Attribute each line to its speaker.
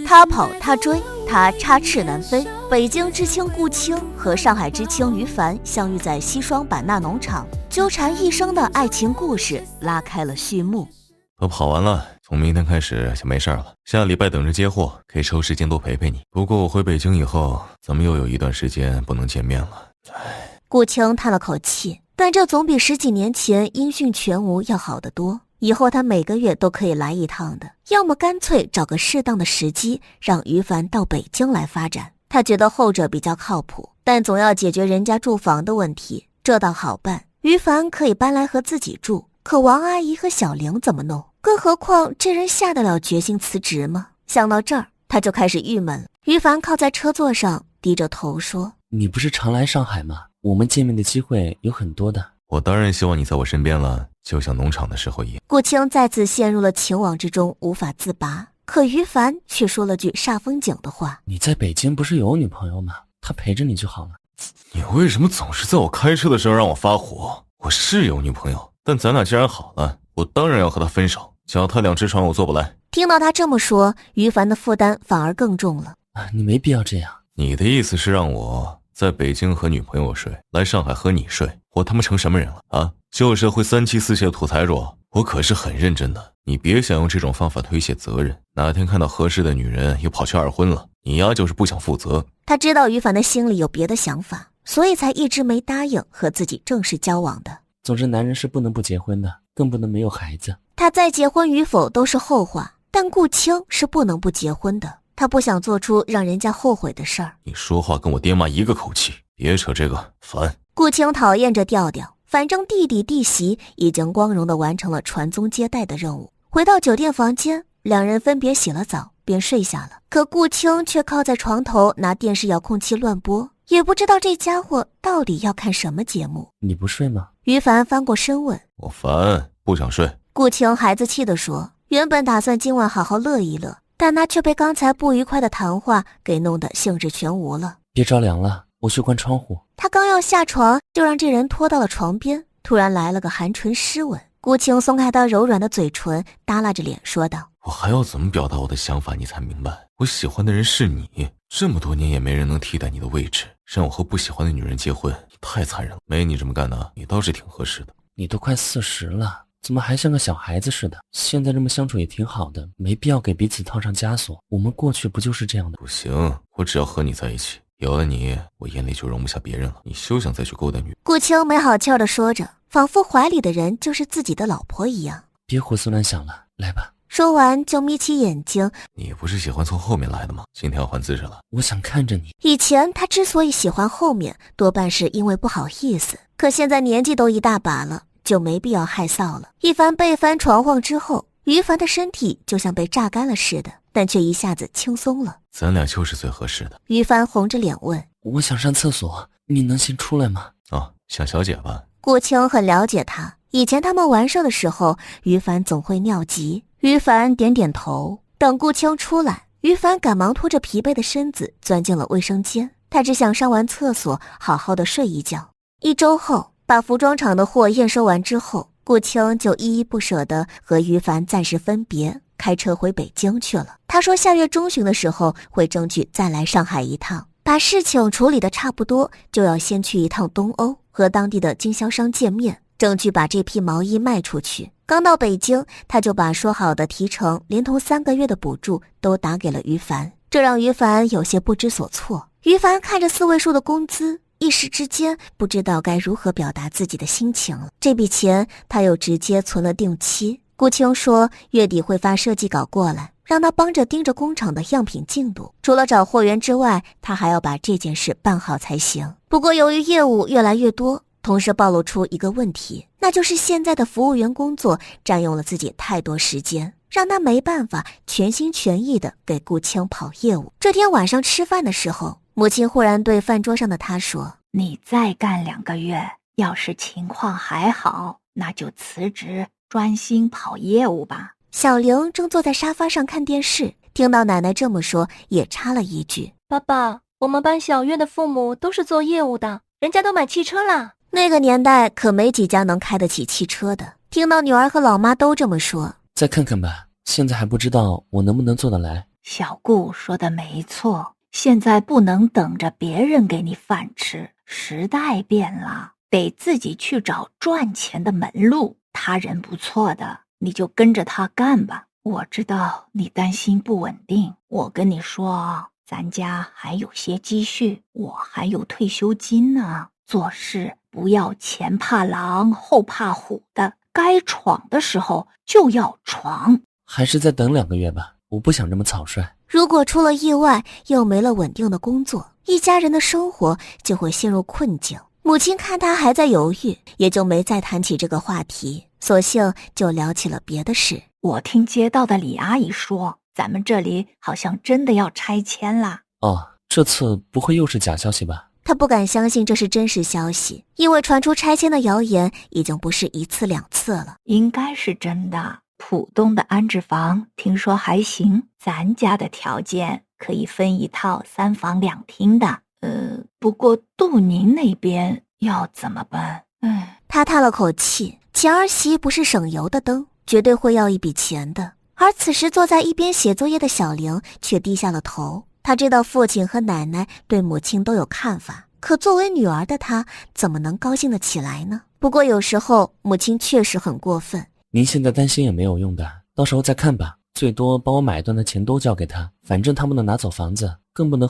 Speaker 1: 他跑他追，他插翅难飞。北京知青顾青和上海知青于凡相遇在西双版纳农场，纠缠一生的爱情故事拉开了序幕。
Speaker 2: 都跑完了，从明天开始就没事了。下礼拜等着接货，可以抽时间多陪陪你。不过我回北京以后，咱们又有一段时间不能见面了。
Speaker 1: 顾青叹了口气，但这总比10几年前音讯全无要好得多。以后他每个月都可以来一趟的，要么干脆找个适当的时机让于凡到北京来发展。他觉得后者比较靠谱，但总要解决人家住房的问题，这倒好办，于凡可以搬来和自己住。可王阿姨和小玲怎么弄？更何况这人下得了决心辞职吗？想到这儿，他就开始郁闷了。于凡靠在车座上，低着头说：
Speaker 3: 你不是常来上海吗？我们见面的机会有很多的。
Speaker 2: 我当然希望你在我身边了，就像农场的时候一样。
Speaker 1: 顾青再次陷入了情网之中，无法自拔。可于凡却说了句煞风景的话：
Speaker 3: 你在北京不是有女朋友吗？她陪着你就好了。
Speaker 2: 你为什么总是在我开车的时候让我发火？我是有女朋友，但咱俩既然好了，我当然要和她分手。脚踏两只船我做不来。
Speaker 1: 听到他这么说，于凡的负担反而更重了。
Speaker 3: 你没必要这样。
Speaker 2: 你的意思是让我在北京和女朋友睡，来上海和你睡，我他妈成什么人了啊？旧社会3妻4妾的土财主，我可是很认真的。你别想用这种方法推卸责任，哪天看到合适的女人又跑去二婚了，你丫就是不想负责。
Speaker 1: 他知道于凡的心里有别的想法，所以才一直没答应和自己正式交往的。
Speaker 3: 总之男人是不能不结婚的，更不能没有孩子。
Speaker 1: 他再结婚与否都是后话，但顾青是不能不结婚的。他不想做出让人家后悔的事儿。
Speaker 2: 你说话跟我爹妈一个口气，别扯这个，烦。
Speaker 1: 顾青讨厌这调调，反正弟弟弟媳已经光荣地完成了传宗接代的任务。回到酒店房间，两人分别洗了澡便睡下了。可顾青却靠在床头拿电视遥控器乱播，也不知道这家伙到底要看什么节目。
Speaker 3: 你不睡吗？
Speaker 1: 于凡翻过身问。
Speaker 2: 我烦，不想睡。
Speaker 1: 顾青孩子气地说，原本打算今晚好好乐一乐，但他却被刚才不愉快的谈话给弄得兴致全无了。
Speaker 3: 别着凉了，我去关窗户。
Speaker 1: 他刚要下床，就让这人拖到了床边，突然来了个含唇湿吻。顾青松开他柔软的嘴唇，耷拉着脸说道：
Speaker 2: 我还要怎么表达我的想法你才明白？我喜欢的人是你，这么多年也没人能替代你的位置，让我和不喜欢的女人结婚，你太残忍了。没你这么干的，你倒是挺合适的。
Speaker 3: 你都快40了，怎么还像个小孩子似的？现在这么相处也挺好的，没必要给彼此套上枷锁。我们过去不就是这样的？
Speaker 2: 不行，我只要和你在一起，有了你，我眼里就容不下别人了。你休想再去勾搭女。
Speaker 1: 顾青没好气地说着，仿佛怀里的人就是自己的老婆一样。
Speaker 3: 别胡思乱想了，来吧。
Speaker 1: 说完就眯起眼睛。
Speaker 2: 你不是喜欢从后面来的吗？今天要换姿势了。
Speaker 3: 我想看着你。
Speaker 1: 以前他之所以喜欢后面，多半是因为不好意思，可现在年纪都一大把了，就没必要害臊了。一番被翻床晃之后，于凡的身体就像被榨干了似的，但却一下子轻松了。
Speaker 2: 咱俩就是最合适的。
Speaker 1: 于凡红着脸问：
Speaker 3: 我想上厕所，你能先出来吗？
Speaker 2: 想小姐吧。
Speaker 1: 顾青很了解他，以前他们玩射的时候，于凡总会尿急。于凡点点头。等顾青出来，于凡赶忙拖着疲惫的身子钻进了卫生间。他只想上完厕所好好的睡一觉。1周后，把服装厂的货验收完之后，顾青就依依不舍地和于凡暂时分别，开车回北京去了。他说下月中旬的时候会争取再来上海一趟，把事情处理得差不多，就要先去一趟东欧，和当地的经销商见面，争取把这批毛衣卖出去。刚到北京，他就把说好的提成连同3个月的补助都打给了于凡，这让于凡有些不知所措。于凡看着4位数的工资，一时之间不知道该如何表达自己的心情了。这笔钱他又直接存了定期。顾青说月底会发设计稿过来，让他帮着盯着工厂的样品进度。除了找货源之外，他还要把这件事办好才行。不过由于业务越来越多，同时暴露出一个问题，那就是现在的服务员工作占用了自己太多时间，让他没办法全心全意地给顾青跑业务。这天晚上吃饭的时候，母亲忽然对饭桌上的他说：
Speaker 4: 你再干2个月，要是情况还好，那就辞职专心跑业务吧。
Speaker 1: 小玲正坐在沙发上看电视，听到奶奶这么说，也插了一句：
Speaker 5: 爸爸，我们班小月的父母都是做业务的，人家都买汽车啦。
Speaker 1: 那个年代可没几家能开得起汽车的。听到女儿和老妈都这么说，
Speaker 3: 再看看吧，现在还不知道我能不能做得来。
Speaker 4: 小顾说的没错，现在不能等着别人给你饭吃，时代变了，得自己去找赚钱的门路。他人不错的，你就跟着他干吧。我知道你担心不稳定，我跟你说，咱家还有些积蓄，我还有退休金呢。做事不要前怕狼后怕虎的，该闯的时候就要闯。
Speaker 3: 还是再等2个月吧，我不想这么草率。
Speaker 1: 如果出了意外，又没了稳定的工作，一家人的生活就会陷入困境。母亲看他还在犹豫，也就没再谈起这个话题，索性就聊起了别的事。
Speaker 4: 我听街道的李阿姨说，咱们这里好像真的要拆迁啦。
Speaker 3: 哦，这次不会又是假消息吧？
Speaker 1: 他不敢相信这是真实消息，因为传出拆迁的谣言已经不是1次2次了。
Speaker 4: 应该是真的。浦东的安置房听说还行，咱家的条件可以分一套3房2厅的。不过杜宁那边要怎么办？
Speaker 1: 他叹了口气，前儿媳不是省油的灯，绝对会要一笔钱的。而此时坐在一边写作业的小玲却低下了头。他知道父亲和奶奶对母亲都有看法，可作为女儿的他怎么能高兴得起来呢？不过有时候母亲确实很过分。
Speaker 3: 您现在担心也没有用的，到时候再看吧，最多帮我买断的钱都交给他，反正他不能拿走房子，更不能